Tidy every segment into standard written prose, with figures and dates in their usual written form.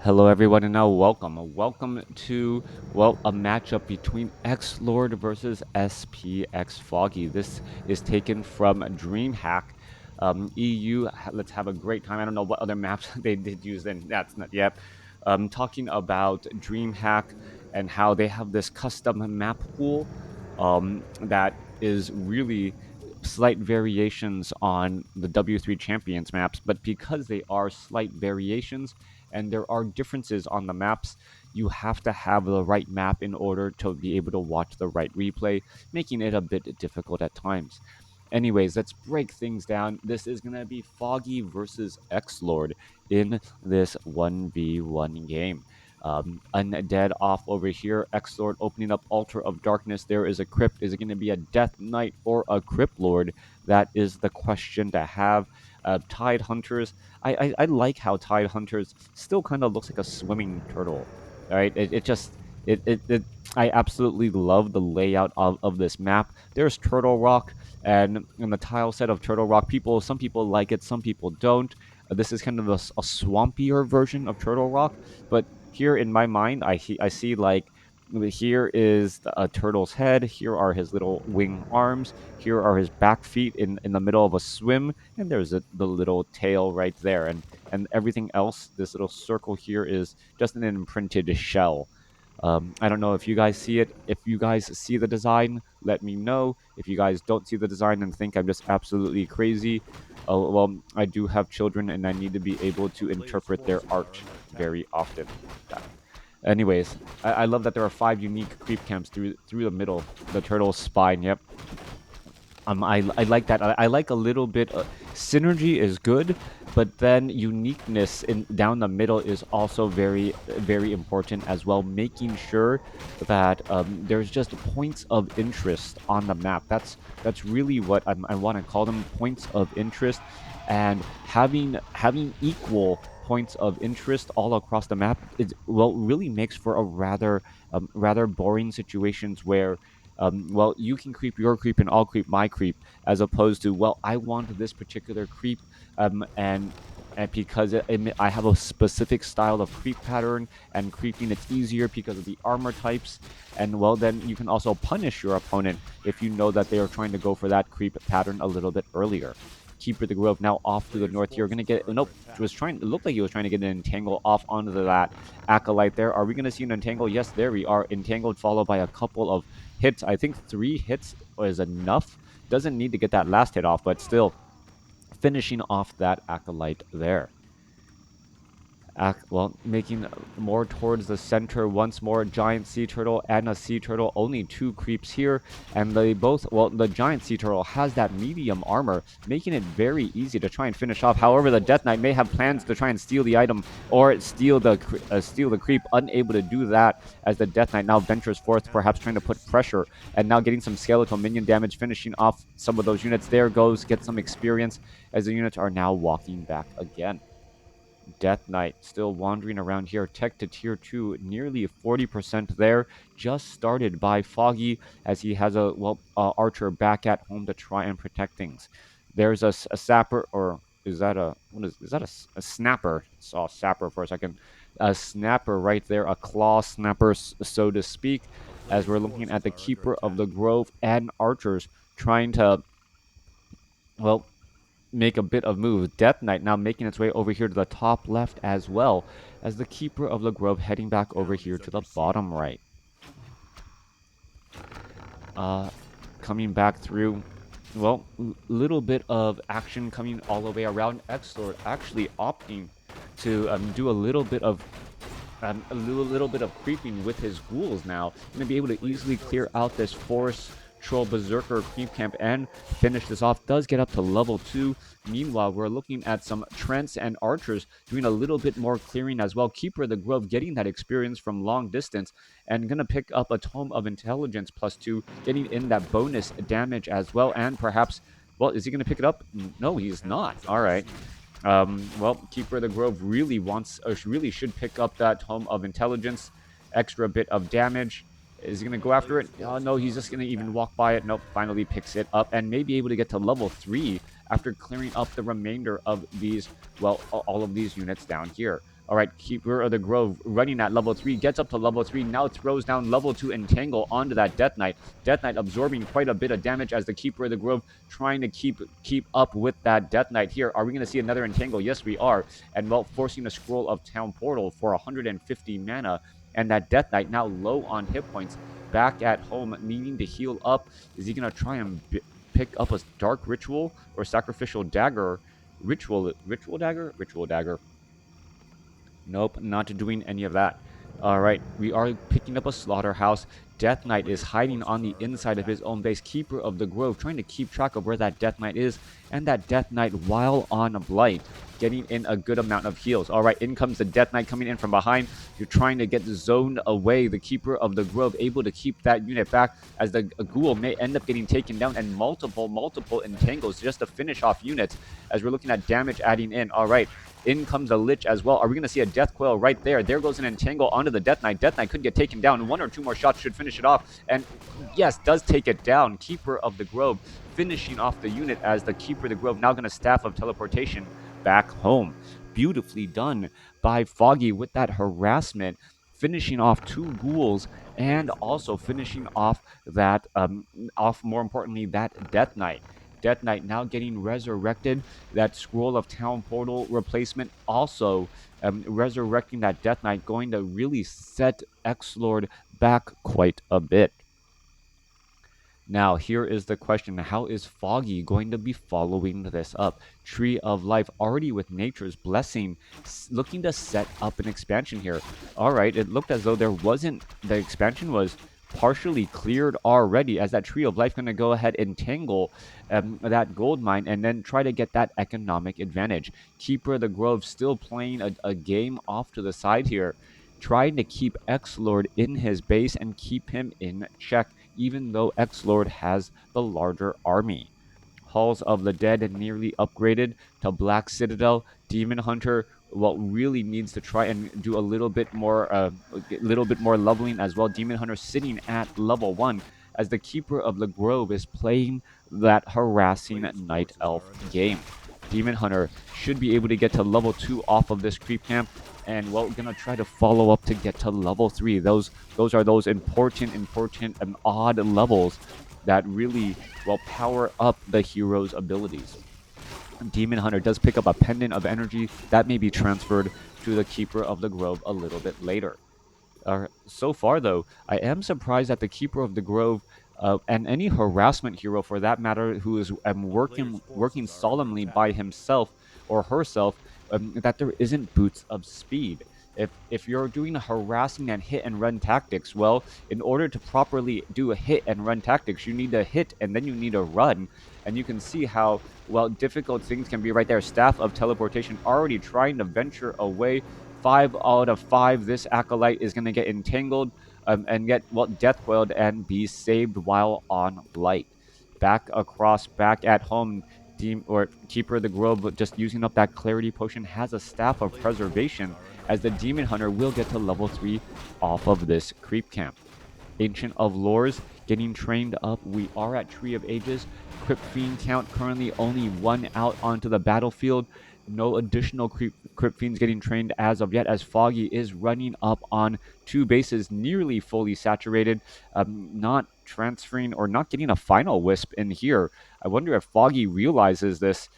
Hello everyone and now welcome to a matchup between XlorD versus SPX Foggy. This is taken from Dreamhack. EU, let's have a great time. I don't know what other maps they did use, and that's not yet. Talking about Dreamhack and how they have this custom map pool that is really slight variations on the W3 Champions maps, but because they are slight variations, and there are differences on the maps, you have to have the right map in order to be able to watch the right replay, making it a bit difficult at times. Anyways, let's break things down. This is going to be Foggy versus XlorD in this 1v1 game. Undead off over here. XlorD opening up Altar of Darkness. There is a Crypt. Is it going to be a Death Knight or a Crypt Lord? That is the question to have. Tide Hunters. I like how Tide Hunters still kind of looks like a swimming turtle. All right, it just it I absolutely love the layout of this map. There's Turtle Rock and in the tile set of Turtle Rock. Some people like it, some people don't. This is kind of a swampier version of Turtle Rock, but here in my mind, I see like here is a turtle's head. Here are his little wing arms. Here are his back feet in the middle of a swim, and there's the little tail right there, and everything else. This little circle here is just an imprinted shell. I don't know if you guys see it. If you guys see the design, let me know. If you guys don't see the design and think I'm just absolutely crazy, well, I do have children and I need to be able to interpret their art very often. Anyways, I love that there are 5 unique creep camps through the middle, the turtle's spine. Yep. I like that. I like a little bit. Synergy is good, but then uniqueness in down the middle is also very important as well. Making sure that there's just points of interest on the map. That's really what I want to call them, points of interest, and having equal points of interest all across the map is really makes for a rather boring situations where you can creep your creep and I'll creep my creep, as opposed to, well, I want this particular creep, and because I have a specific style of creep pattern, and creeping it's easier because of the armor types, and well, then you can also punish your opponent if you know that they are trying to go for that creep pattern a little bit earlier. Keeper the Grove now off to the north here. Gonna get nope. It looked like he was trying to get an entangle off onto that acolyte there. Are we gonna see an entangle? Yes, there we are. Entangled, followed by a couple of hits. I think 3 hits is enough. Doesn't need to get that last hit off, but still finishing off that acolyte there. Making more towards the center once more. Giant sea turtle and a sea turtle. Only 2 creeps here, and they both. Well, the giant sea turtle has that medium armor, making it very easy to try and finish off. However, the Death Knight may have plans to try and steal the item or steal the creep. Unable to do that, as the Death Knight now ventures forth, perhaps trying to put pressure, and now getting some skeletal minion damage, finishing off some of those units. There goes, get some experience, as the units are now walking back again. Death Knight still wandering around here. Tech to tier 2, nearly 40% there. Just started by Foggy, as he has a archer back at home to try and protect things. There's a sapper, or is that a snapper? Saw sapper for a second. A snapper right there, a claw snapper, so to speak, as we're looking at the Keeper of the Grove and archers trying to, well, make a bit of move. Death Knight now making its way over here to the top left, as well as the Keeper of the Grove heading back over here to the bottom right. Coming back through, well, little bit of action coming all the way around. XlorD actually opting to do a little bit of creeping with his ghouls now. Going to be able to easily clear out this forest troll berserker creep camp and finish this off. Does get up to level 2. Meanwhile, we're looking at some Trents and archers doing a little bit more clearing as well. Keeper of the Grove getting that experience from long distance and gonna pick up a Tome of Intelligence +2, getting in that bonus damage as well. And perhaps, well, is he gonna pick it up? No, he's not. All right. Keeper of the Grove really really should pick up that Tome of Intelligence. Extra bit of damage. Is he going to go after it? Oh, no, he's just going to even walk by it. Nope, finally picks it up and may be able to get to level 3 after clearing up the remainder of these, well, all of these units down here. All right, Keeper of the Grove running at level 3, gets up to level 3, now throws down level 2 Entangle onto that Death Knight. Death Knight absorbing quite a bit of damage as the Keeper of the Grove trying to keep up with that Death Knight here. Are we going to see another Entangle? Yes, we are. And, well, forcing a Scroll of Town Portal for 150 mana. And that Death Knight now low on hit points, back at home, needing to heal up. Is he going to try and pick up a Dark Ritual or Sacrificial Dagger? Ritual Dagger. Nope, not doing any of that. All right, we are picking up a Slaughterhouse. Death Knight is hiding on the inside of his own base. Keeper of the Grove trying to keep track of where that Death Knight is. And that Death Knight, while on a Blight, getting in a good amount of heals. All right, in comes the Death Knight coming in from behind. You're trying to get zoned away. The Keeper of the Grove able to keep that unit back as the Ghoul may end up getting taken down, and multiple Entangles just to finish off units as we're looking at damage adding in. All right. In comes a Lich as well. Are we going to see a Death Coil right there? There goes an Entangle onto the Death Knight. Death Knight could get taken down. 1 or 2 more shots should finish it off. And yes, does take it down. Keeper of the Grove finishing off the unit as the Keeper of the Grove now going to Staff of Teleportation back home. Beautifully done by Foggy with that harassment, finishing off 2 ghouls and also finishing off that, more importantly, that Death Knight. Death Knight now getting resurrected. That Scroll of Town Portal replacement also resurrecting that Death Knight, going to really set XlorD back quite a bit. Now, here is the question. How is Foggy going to be following this up? Tree of Life already with Nature's Blessing, looking to set up an expansion here. All right, it looked as though the expansion was partially cleared already, as that Tree of Life going to go ahead and tangle that gold mine and then try to get that economic advantage. Keeper of the Grove still playing a game off to the side here, trying to keep XlorD in his base and keep him in check, even though XlorD has the larger army. Halls of the Dead nearly upgraded to Black Citadel. Demon Hunter, well, really needs to try and do a little bit more leveling as well. Demon Hunter sitting at level 1 as the Keeper of the Grove is playing that harassing Night Elf game. Demon Hunter should be able to get to level 2 off of this creep camp, and well, gonna try to follow up to get to level 3. Those are those important and odd levels that really will power up the hero's abilities. Demon Hunter does pick up a Pendant of Energy that may be transferred to the Keeper of the Grove a little bit later. So far, though, I am surprised that the Keeper of the Grove and any harassment hero, for that matter, who is working solemnly by himself or herself, that there isn't Boots of Speed. If you're doing harassing and hit and run tactics, well, in order to properly do a hit and run tactics, you need to hit and then you need to run. And you can see how, well, difficult things can be right there. Staff of Teleportation already trying to venture away. 5 out of 5, this Acolyte is going to get entangled and get, well, Death Coiled and be saved while on Light. Back at home, Keeper of the Grove just using up that Clarity Potion has a Staff of Preservation, as the Demon Hunter will get to level 3 off of this creep camp. Ancient of Lores getting trained up. We are at Tree of Ages. Crypt Fiend count currently only 1 out onto the battlefield. No additional Crypt Fiends getting trained as of yet, as Foggy is running up on 2 bases, nearly fully saturated, not transferring or not getting a final Wisp in here. I wonder if Foggy realizes this.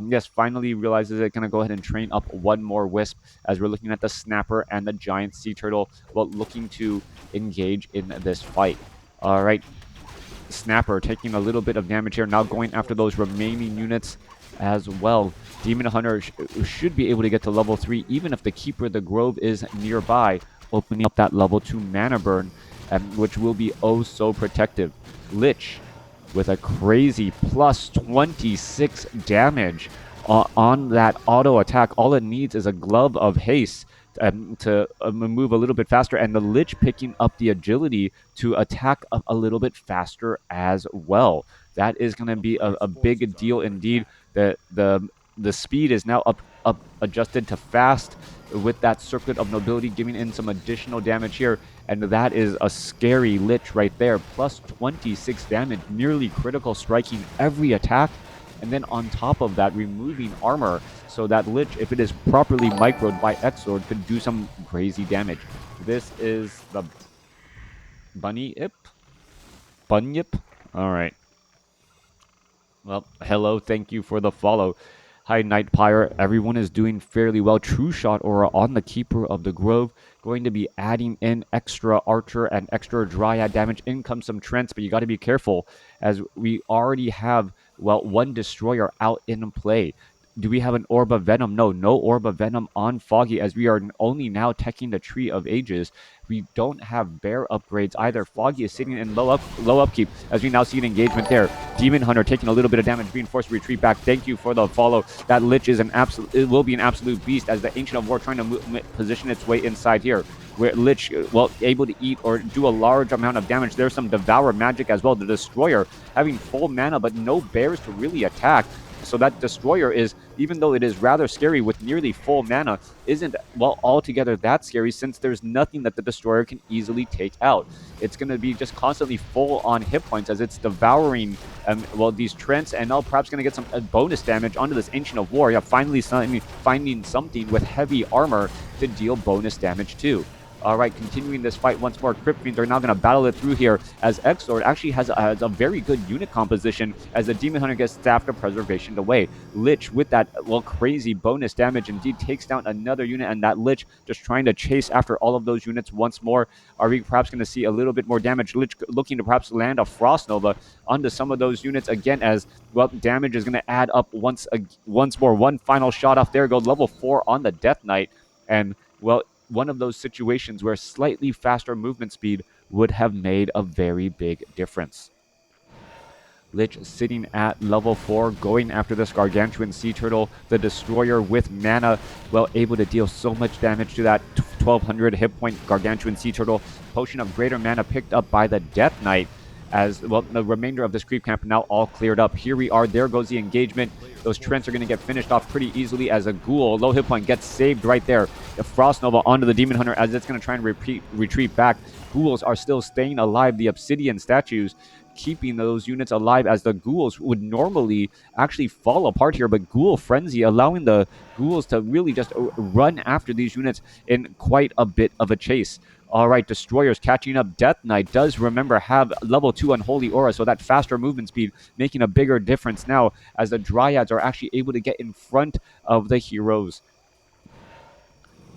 Yes, finally realizes it. Gonna go ahead and train up 1 more Wisp, as we're looking at the Snapper and the Giant Sea Turtle, well, looking to engage in this fight. All right, Snapper taking a little bit of damage here, now going after those remaining units as well. Demon Hunter should be able to get to level 3, even if the Keeper of the Grove is nearby, opening up that level 2 mana burn, which will be oh so protective. Lich with a crazy plus 26 damage on that auto attack. All it needs is a Glove of Haste to move a little bit faster, and the Lich picking up the agility to attack a little bit faster as well. That is going to be a big deal indeed. The speed is now up adjusted to fast with that Circuit of Nobility, giving in some additional damage here, and that is a scary Lich right there. Plus 26 damage, nearly critical, striking every attack, and then on top of that, removing armor so that Lich, if it is properly microed by XlorD, could do some crazy damage. This is the Bunyip? Alright. Well, hello, thank you for the follow. Hi, Night Pyre. Everyone is doing fairly well. True Shot Aura on the Keeper of the Grove. Going to be adding in extra Archer and extra Dryad damage. In comes some Trents, but you got to be careful as we already have, well, one Destroyer out in play. Do we have an Orb of Venom? No Orb of Venom on Foggy, as we are only now teching the Tree of Ages. We don't have bear upgrades either. Foggy is sitting in low upkeep, as we now see an engagement there. Demon Hunter taking a little bit of damage, being forced to retreat back. Thank you for the follow. That Lich is it will be an absolute beast, as the Ancient of War trying to position its way inside here. Where Lich, well, able to eat or do a large amount of damage. There's some Devour magic as well. The Destroyer having full mana, but no bears to really attack. So that Destroyer is, even though it is rather scary with nearly full mana, isn't, well, altogether that scary, since there's nothing that the Destroyer can easily take out. It's going to be just constantly full on hit points as it's devouring, well, these Trents, and now perhaps going to get some bonus damage onto this Ancient of War. Yeah, finally finding something with heavy armor to deal bonus damage too. All right, continuing this fight once more. Crypt Fiends are now going to battle it through here, as XlorD actually has a very good unit composition, as the Demon Hunter gets Staff of Preservation away. Lich, with that, well, crazy bonus damage, indeed takes down another unit, and that Lich just trying to chase after all of those units once more. Are we perhaps going to see a little bit more damage? Lich looking to perhaps land a Frost Nova onto some of those units again, as, well, damage is going to add up once more. One final shot off there, go level 4 on the Death Knight, and, well, one of those situations where slightly faster movement speed would have made a very big difference. Lich sitting at level 4, going after this Gargantuan Sea Turtle, the Destroyer with mana, well, able to deal so much damage to that 1200 hit point Gargantuan Sea Turtle. Potion of Greater Mana picked up by the Death Knight, as, well, the remainder of this creep camp now all cleared up. Here we are. There goes the engagement. Those Trents are going to get finished off pretty easily, as a Ghoul, low hit point, gets saved right there. The Frost Nova onto the Demon Hunter, as it's going to try and retreat back. Ghouls are still staying alive. The Obsidian statues keeping those units alive, as the Ghouls would normally actually fall apart here, but Ghoul Frenzy allowing the Ghouls to really just run after these units in quite a bit of a chase. All right, Destroyers catching up. Death Knight does, remember, have level 2 Unholy Aura, so that faster movement speed making a bigger difference now, as the Dryads are actually able to get in front of the heroes.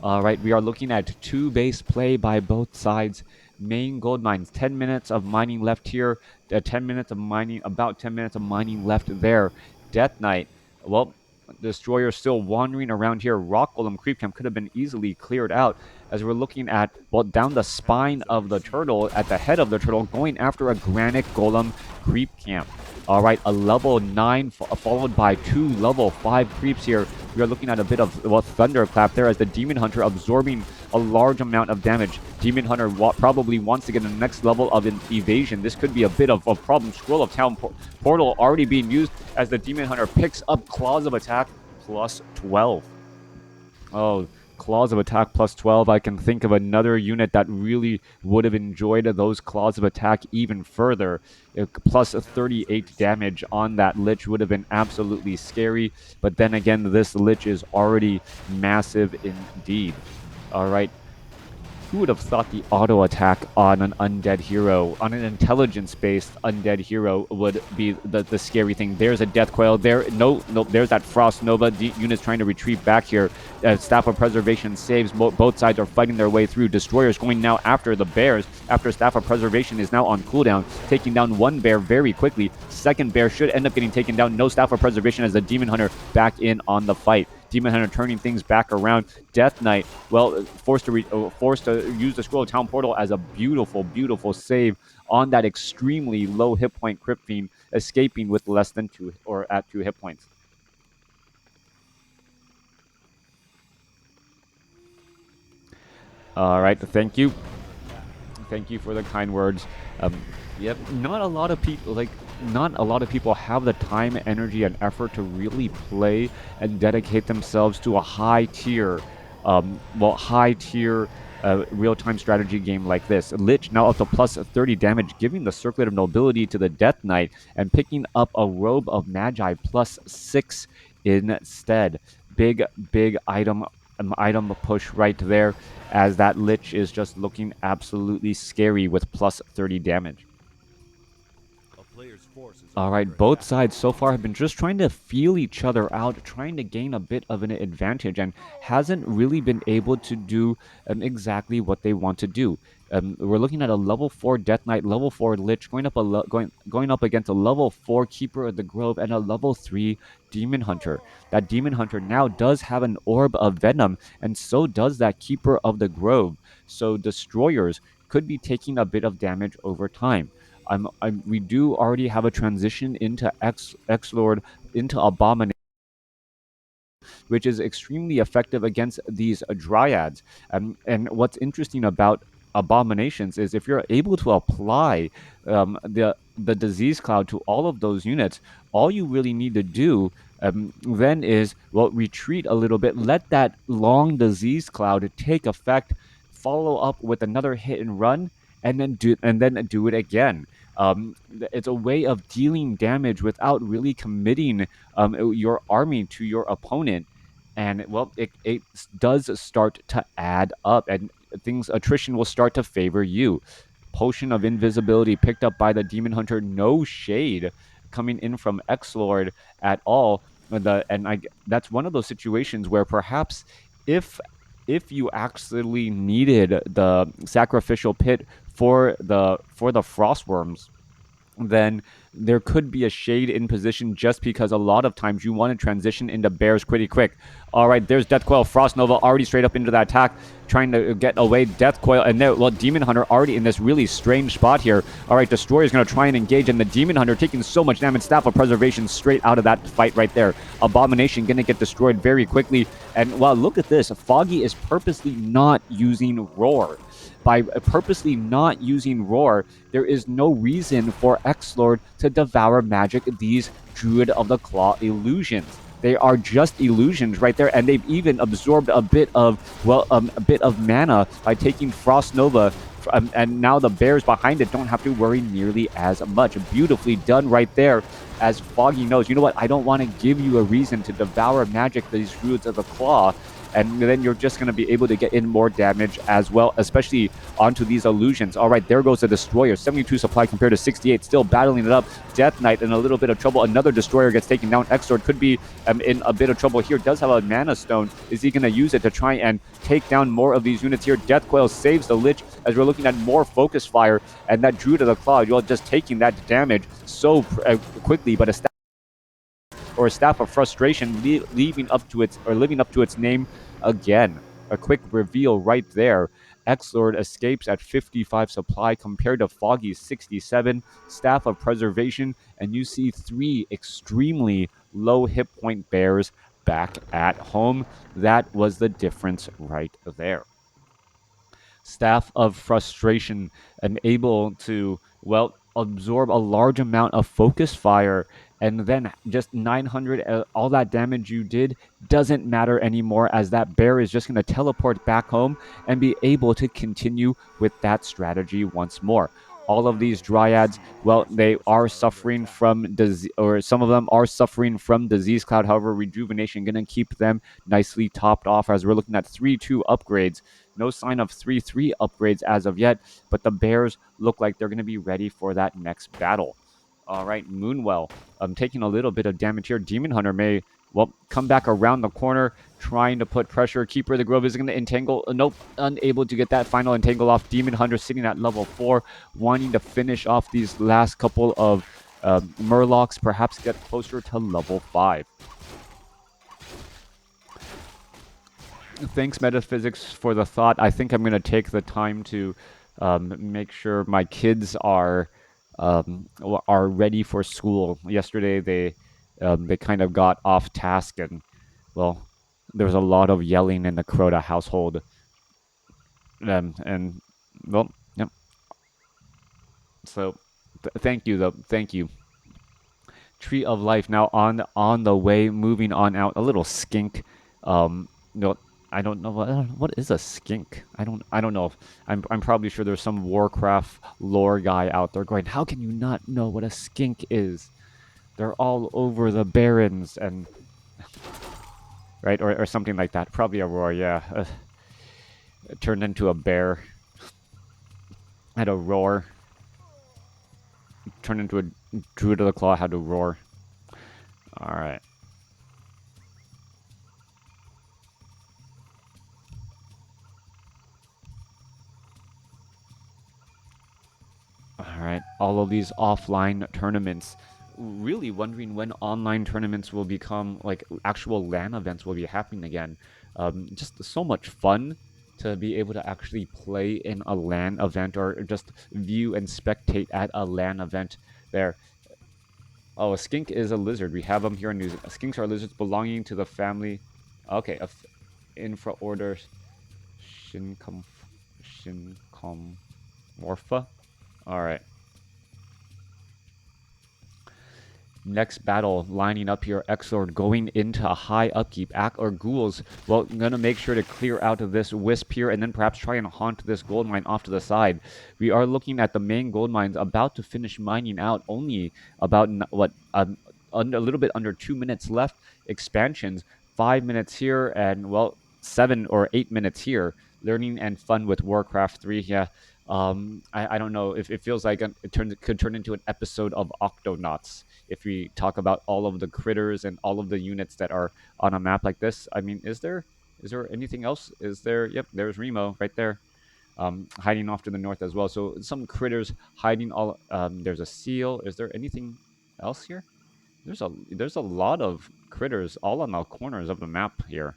All right, we are looking at 2 base play by both sides. Main gold mines, 10 minutes of mining left here, 10 minutes of mining, about 10 minutes of mining left there. Death Knight, well, Destroyer still wandering around here. Rock Golem Creep Camp could have been easily cleared out, as we're looking at, well, down the spine of the turtle, at the head of the turtle, going after a Granite Golem Creep Camp. All right, a level 9 followed by 2 level 5 creeps here. We are looking at a bit of, well, thunderclap there, as the Demon Hunter absorbing a large amount of damage. Demon Hunter probably wants to get the next level of evasion. This could be a bit of a problem. Scroll of Town Portal already being used, as the Demon Hunter picks up Claws of Attack plus 12. Oh, Claws of Attack plus 12. I can think of another unit that really would have enjoyed those Claws of Attack even further. Plus 38 damage on that Lich would have been absolutely scary. But then again, this Lich is already massive indeed. All right. Who would have thought the auto attack on an undead hero, on an intelligence-based undead hero, would be the scary thing? There's a Death Coil there. No, there's that Frost Nova. The unit's trying to retreat back here. Staff of Preservation saves. Both sides are fighting their way through. Destroyers going now after the bears, after Staff of Preservation is now on cooldown, taking down one bear very quickly. Second bear should end up getting taken down. No Staff of Preservation, as the Demon Hunter back in on the fight. Demon Hunter turning things back around. Death Knight, well, forced to use the Scroll of Town Portal as a beautiful, beautiful save on that extremely low hit point Crypt Fiend, escaping with less than 2 or at 2 hit points. All right, thank you. Thank you for the kind words. Yep, not a lot of people have the time, energy, and effort to really play and dedicate themselves to a high tier well, high tier real-time strategy game like this. Lich now up to plus 30 damage, giving the Circlet of Nobility to the Death Knight and picking up a Robe of Magi plus 6 instead. Big item push right there, as that Lich is just looking absolutely scary with plus 30 damage. All right, both sides so far have been just trying to feel each other out, trying to gain a bit of an advantage, and hasn't really been able to do exactly what they want to do. We're looking at a level 4 Death Knight, level 4 Lich, going up against a level 4 Keeper of the Grove and a level 3 Demon Hunter. That Demon Hunter now does have an Orb of Venom, and so does that Keeper of the Grove. So Destroyers could be taking a bit of damage over time. We do already have a transition into XlorD into Abomination, which is extremely effective against these dryads. And what's interesting about abominations is if you're able to apply the disease cloud to all of those units, all you really need to do then is, well, retreat a little bit, let that long disease cloud take effect, follow up with another hit and run, and then do it again. It's a way of dealing damage without really committing your army to your opponent. And well, it does start to add up, and attrition will start to favor you. Potion of Invisibility picked up by the Demon Hunter, no shade coming in from XlorD at all. That's one of those situations where perhaps if you actually needed the sacrificial pit for the frostworms, then there could be a shade in position, just because a lot of times you want to transition into bears pretty quick. All right, there's Death Coil. Frost Nova already straight up into that attack, trying to get away. Death Coil, and there, well, Demon Hunter already in this really strange spot here. All right, Destroyer is going to try and engage, and the Demon Hunter taking so much damage. Staff of Preservation straight out of that fight right there. Abomination going to get destroyed very quickly. And well, look at this. Foggy is purposely not using Roar. By purposely not using Roar, there is no reason for XlorD to devour magic these Druid of the Claw illusions. They are just illusions right there, and they've even absorbed a bit of mana by taking Frost Nova, and now the bears behind it don't have to worry nearly as much. Beautifully done right there, as Foggy knows, you know what, I don't want to give you a reason to devour magic these Druids of the Claw, and then you're just going to be able to get in more damage as well, especially onto these illusions. All right, there goes the Destroyer. 72 supply compared to 68, still battling it up. Death Knight in a little bit of trouble. Another Destroyer gets taken down. XlorD could be in a bit of trouble here. Does have a Mana Stone. Is he going to use it to try and take down more of these units here? Death Coil saves the Lich, as we're looking at more Focus Fire, and that Druid of the Claw, you're just taking that damage so quickly, but a Staff of Frustration living up to its name again. A quick reveal right there. XlorD escapes at 55 supply compared to Foggy's 67. Staff of Preservation, and you see 3 extremely low hit point bears back at home. That was the difference right there. Staff of Frustration and able to, well, absorb a large amount of focus fire, and then just 900, all that damage you did doesn't matter anymore, as that bear is just going to teleport back home and be able to continue with that strategy once more. All of these dryads, well, they are suffering from disease, or some of them are suffering from disease cloud. However, rejuvenation going to keep them nicely topped off, as we're looking at 3-2 upgrades. No sign of 3-3 upgrades as of yet, but the bears look like they're going to be ready for that next battle. All right, Moonwell, taking a little bit of damage here. Demon Hunter may, well, come back around the corner, trying to put pressure. Keeper of the Grove is going to entangle. Nope, unable to get that final entangle off. Demon Hunter sitting at level 4, wanting to finish off these last couple of Murlocs, perhaps get closer to level 5. Thanks, Metaphysics, for the thought. I think I'm going to take the time to make sure my kids are ready for school. Yesterday, they kind of got off task, and well, there was a lot of yelling in the Crota household. And well, yeah. So, thank you, though. Thank you. Tree of Life now on the way, moving on out. A little skink. I don't know what is a skink. I don't know. If, I'm probably sure there's some WarCraft lore guy out there going, how can you not know what a skink is? They're all over the barrens and right or something like that. Probably a roar. Yeah, it turned into a bear. Had a roar. Turned into a druid of the claw. Had to roar. All right. All right, all of these offline tournaments. Really wondering when online tournaments will become like actual LAN events will be happening again. Just so much fun to be able to actually play in a LAN event or just view and spectate at a LAN event there. Oh, a skink is a lizard. We have them here in New Zealand. Skinks are lizards belonging to the family. Okay, infraorder Shincom Shincomorpha. All right. Next battle, lining up here, XlorD going into a high upkeep. Or ghouls, well, I'm going to make sure to clear out of this wisp here and then perhaps try and haunt this gold mine off to the side. We are looking at the main gold mines about to finish mining out. Only about, a little bit under 2 minutes left. Expansions, 5 minutes here and, well, 7 or 8 minutes here. Learning and fun with WarCraft 3. Yeah, I don't know if it feels like could turn into an episode of Octonauts if we talk about all of the critters and all of the units that are on a map like this. I mean, is there anything else? Is there? Yep, there's Remo right there, hiding off to the north as well. So some critters hiding all. There's a seal. Is there anything else here? There's a lot of critters all on the corners of the map here.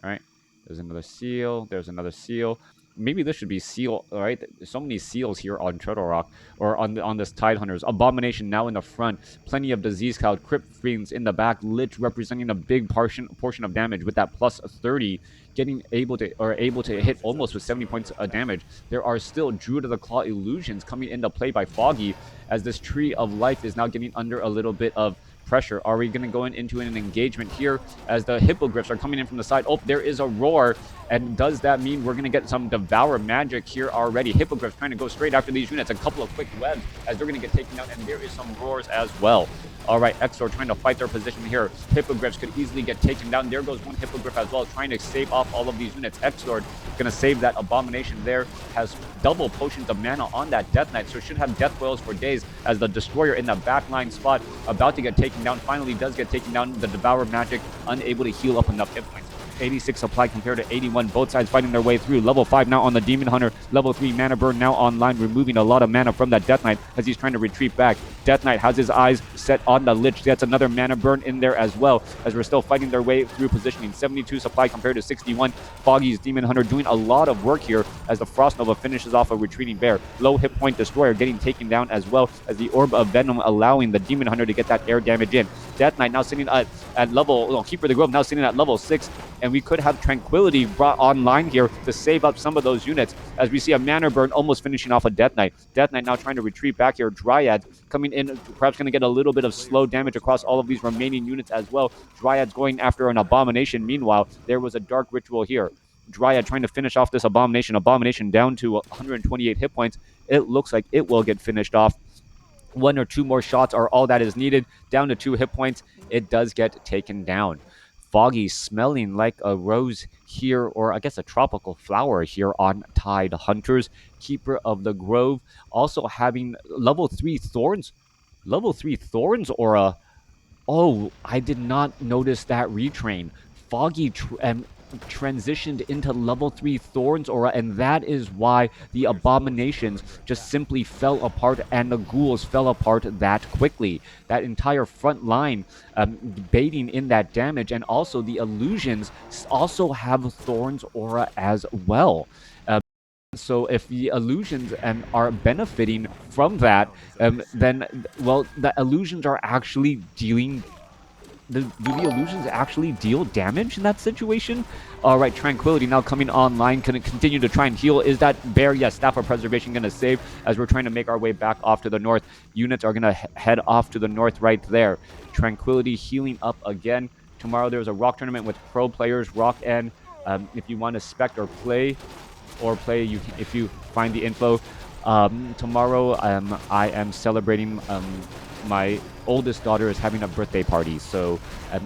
All right. There's another seal. There's another seal. Maybe this should be seal. All right. There's so many seals here on Turtle Rock or on this Tide Hunters. Abomination now in the front. Plenty of Disease Cloud. Crypt Fiends in the back. Lich representing a big portion of damage with that plus 30. Able to hit almost with 70 points of damage. There are still Druid of the Claw illusions coming into play by Foggy as this Tree of Life is now getting under a little bit of pressure. Are we going to go into an engagement here as the hippogriffs are coming in from the side? Oh, there is a roar. And does that mean we're going to get some Devour magic here already? Hippogriffs trying to go straight after these units. A couple of quick webs as they're going to get taken out. And there is some roars as well. All right, XlorD trying to fight their position here. Hippogriffs could easily get taken down. There goes one hippogriff as well, trying to save off all of these units. XlorD going to save that abomination there. Has double potions of mana on that Death Knight, so should have death coils for days as the Destroyer in the backline spot about to get taken down. Finally does get taken down. The Devour magic unable to heal up enough hit points. 86 supply compared to 81. Both sides fighting their way through. Level 5 now on the Demon Hunter. Level 3 mana burn now online, removing a lot of mana from that Death Knight as he's trying to retreat back. Death Knight has his eyes set on the Lich. Gets another mana burn in there as well as we're still fighting their way through positioning. 72 supply compared to 61. Foggy's Demon Hunter doing a lot of work here as the Frost Nova finishes off a retreating bear. Low hit point Destroyer getting taken down as well as the Orb of Venom allowing the Demon Hunter to get that air damage in. Death Knight now sitting at level, Keeper of the Grove now sitting at level 6, and we could have Tranquility brought online here to save up some of those units as we see a mana burn almost finishing off a Death Knight. Death Knight now trying to retreat back here. Dryads coming in, perhaps going to get a little bit of slow damage across all of these remaining units as well. Dryads going after an Abomination. Meanwhile, there was a Dark Ritual here. Dryad trying to finish off this Abomination. Abomination down to 128 hit points. It looks like it will get finished off. 1 or 2 more shots are all that is needed. Down to 2 hit points. It does get taken down. Foggy smelling like a rose here, or I guess a tropical flower here on Tide Hunters. Keeper of the Grove also having level 3 Thorns. Level 3 Thorns aura. Oh, I did not notice that retrain. Foggy transitioned into level 3 Thorns aura, and that is why the Abominations just simply fell apart and the Ghouls fell apart that quickly. That entire front line baiting in that damage, and also the Illusions also have Thorns aura as well. So if the illusions are benefiting from that, then, well, the illusions are actually dealing... Do the illusions actually deal damage in that situation? All right, Tranquility now coming online. Can it continue to try and heal? Is that bear? Yes, Staff of Preservation going to save as we're trying to make our way back off to the north. Units are going to head off to the north right there. Tranquility healing up again. Tomorrow there's a Rock tournament with pro players. Rock and If you want to spec or play, you can, if you find the info. Tomorrow, I am celebrating. My oldest daughter is having a birthday party, so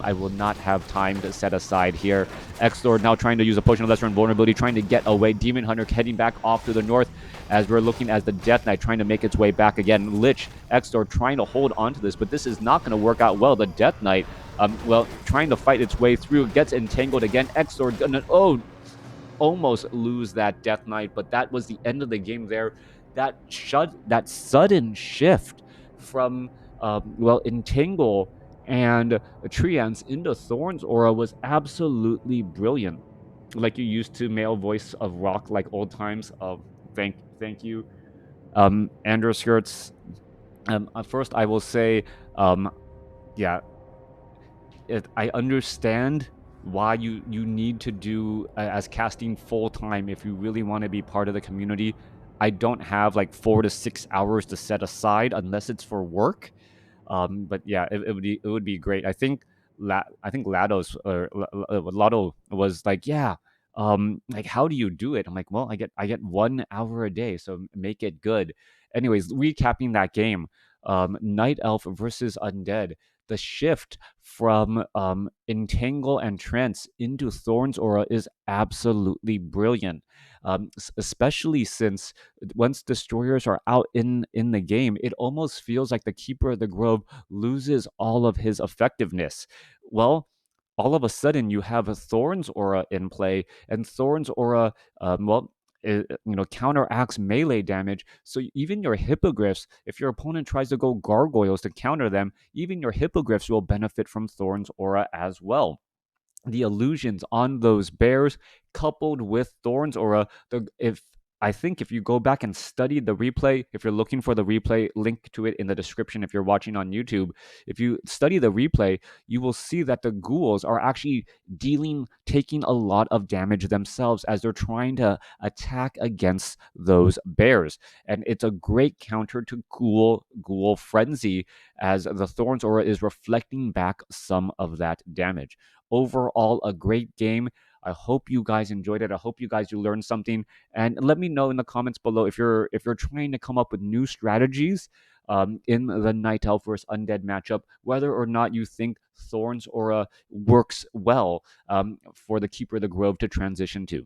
I will not have time to set aside here. XlorD now trying to use a potion of lesser invulnerability, trying to get away. Demon Hunter heading back off to the north as we're looking as the Death Knight trying to make its way back again. Lich, XlorD trying to hold on to this, but this is not going to work out well. The Death Knight, trying to fight its way through, gets entangled again. XlorD gonna, almost lose that Death Knight, but that was the end of the game there. That sudden shift from Entangle and Treants into Thorn's aura was absolutely brilliant. Like you used to male voice of rock like old times. Thank you, Andrew Skirts. First, I will say, yeah, I understand why you need to do as casting full time if you really want to be part of the community. I don't have like 4 to 6 hours to set aside unless it's for work. But yeah, it would be great. I think Lotto was like, yeah, like how do you do it? I'm like, well, I get 1 hour a day, so make it good. Anyways, recapping that game, Night Elf versus Undead. The shift from Entangle and Trance into Thorn's Aura is absolutely brilliant, especially since once destroyers are out in the game, it almost feels like the Keeper of the Grove loses all of his effectiveness. Well, all of a sudden you have a Thorn's Aura in play, and Thorn's Aura, counteracts melee damage. So even your hippogriffs, if your opponent tries to go gargoyles to counter them, even your hippogriffs will benefit from Thorn's Aura as well. The illusions on those bears coupled with Thorn's aura, if I think if you go back and study the replay, if you're looking for the replay, link to it in the description if you're watching on YouTube. If you study the replay, you will see that the ghouls are actually taking a lot of damage themselves as they're trying to attack against those bears. And it's a great counter to ghoul frenzy as the Thorns aura is reflecting back some of that damage. Overall, a great game. I hope you guys enjoyed it. I hope you guys you learned something. And let me know in the comments below if you're trying to come up with new strategies in the Night Elf versus Undead matchup, whether or not you think Thorn's Aura works well for the Keeper of the Grove to transition to.